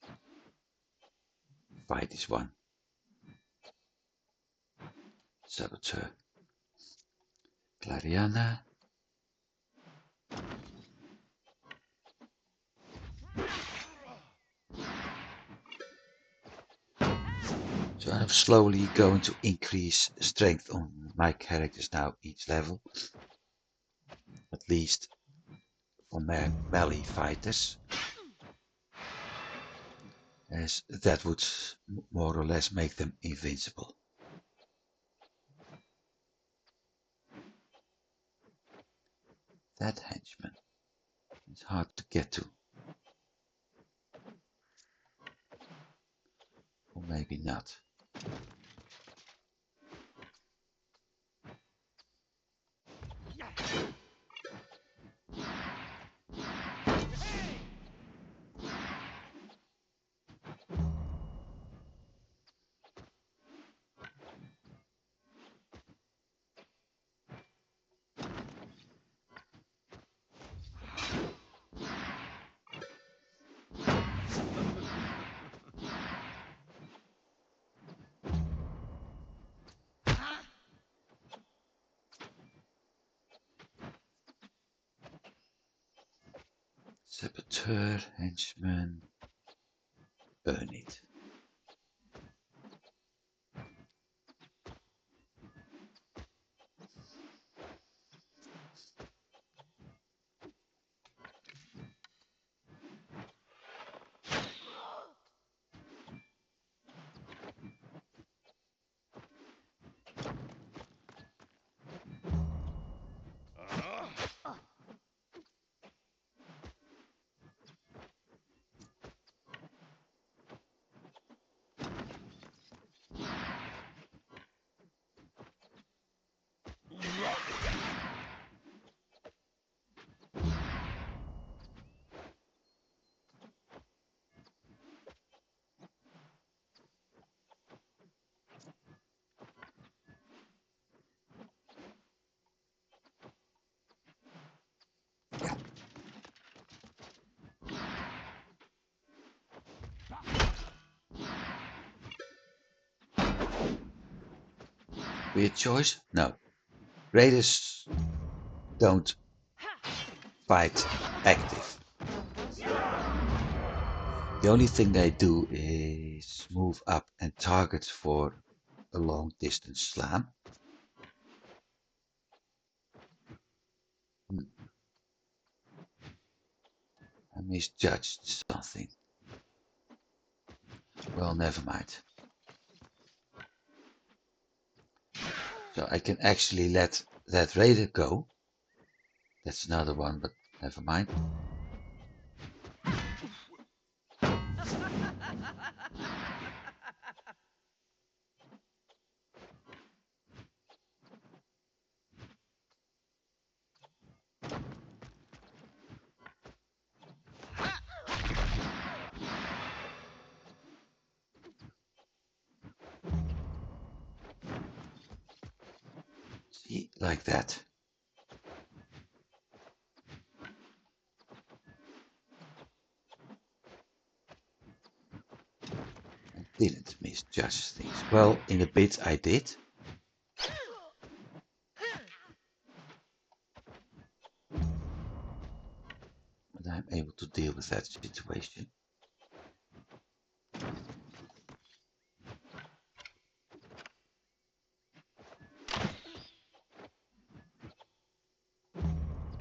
Fight is won. Saboteur. Clariana. So I'm slowly going to increase strength on my characters now each level. At least for melee fighters. As that would more or less make them invincible. That henchman is hard to get to. Or maybe not. Saboteur, henchman, burn it. Weird choice? No. Raiders don't fight active. The only thing they do is move up and target for a long distance slam. I misjudged something. Well, never mind. So I can actually let that raider go. That's another one, but never mind. See, like that. I didn't misjudge things. Well, in a bit I did. But I'm able to deal with that situation.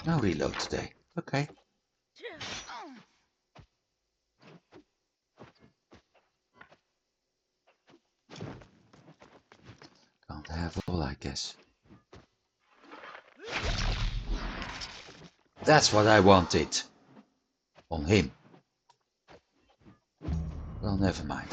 No reload today. Okay. Can't have all, I guess. That's what I wanted. On him. Well, never mind.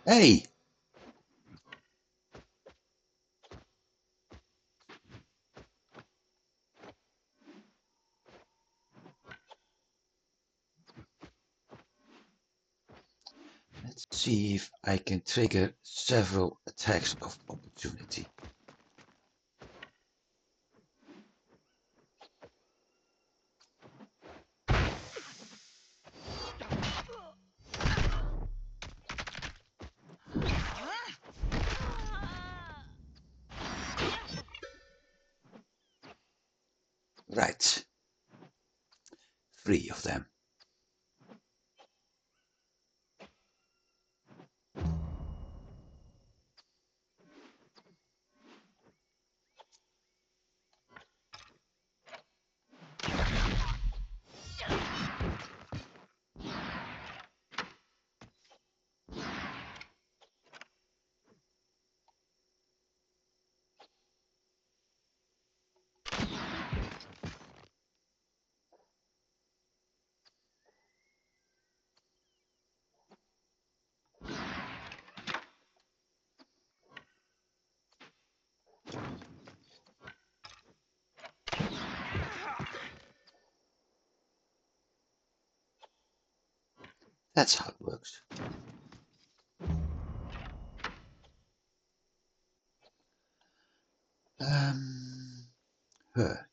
Hey! Let's see if I can trigger several attacks of opportunity. Right. 3 of them. That's how it works. her.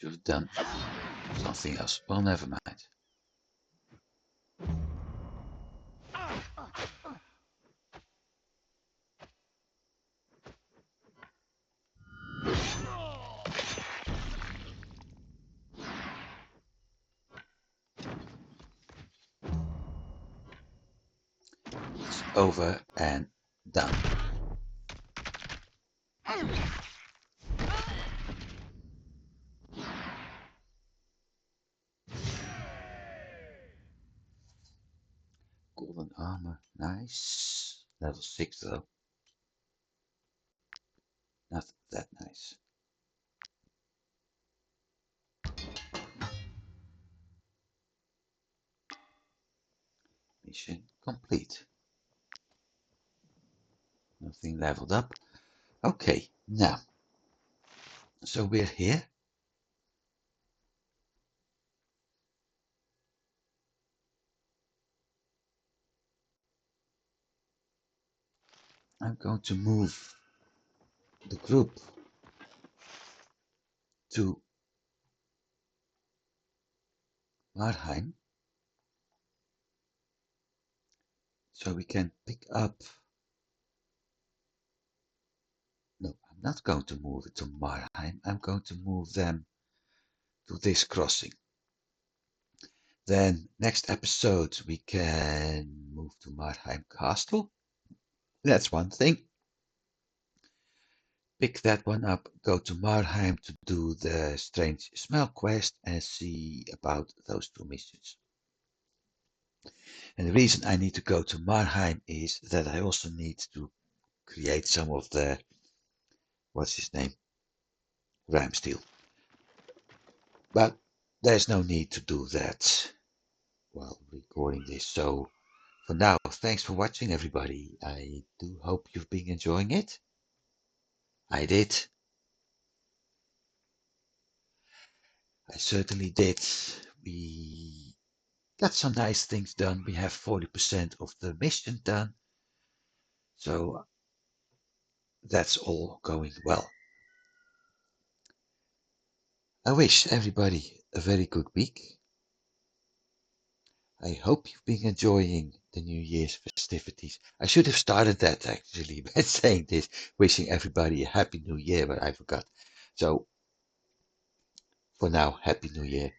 Should have done something else. Well, never mind. It's over and done. Golden armor, nice. Level 6 though. Not that nice. Mission complete. Nothing leveled up. Okay, now, so we're here. I'm going to move the group to Marheim so we can pick up. No, I'm not going to move it to Marheim. I'm going to move them to this crossing. Then next episode we can move to Marheim Castle. That's one thing. Pick that one up, go to Marheim to do the Strange Smell quest and see about those two missions. And the reason I need to go to Marheim is that I also need to create some of the, what's his name, Rhyme Steel. But there's no need to do that while recording this. So for now, thanks for watching, everybody. I do hope you've been enjoying it. I did. I certainly did. We got some nice things done. We have 40% of the mission done. So that's all going well. I wish everybody a very good week. I hope you've been enjoying the New Year's festivities. I should have started that actually by saying this, wishing everybody a Happy New Year, but I forgot. So for now, Happy New Year.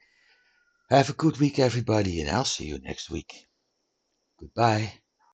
Have a good week, everybody, and I'll see you next week. Goodbye.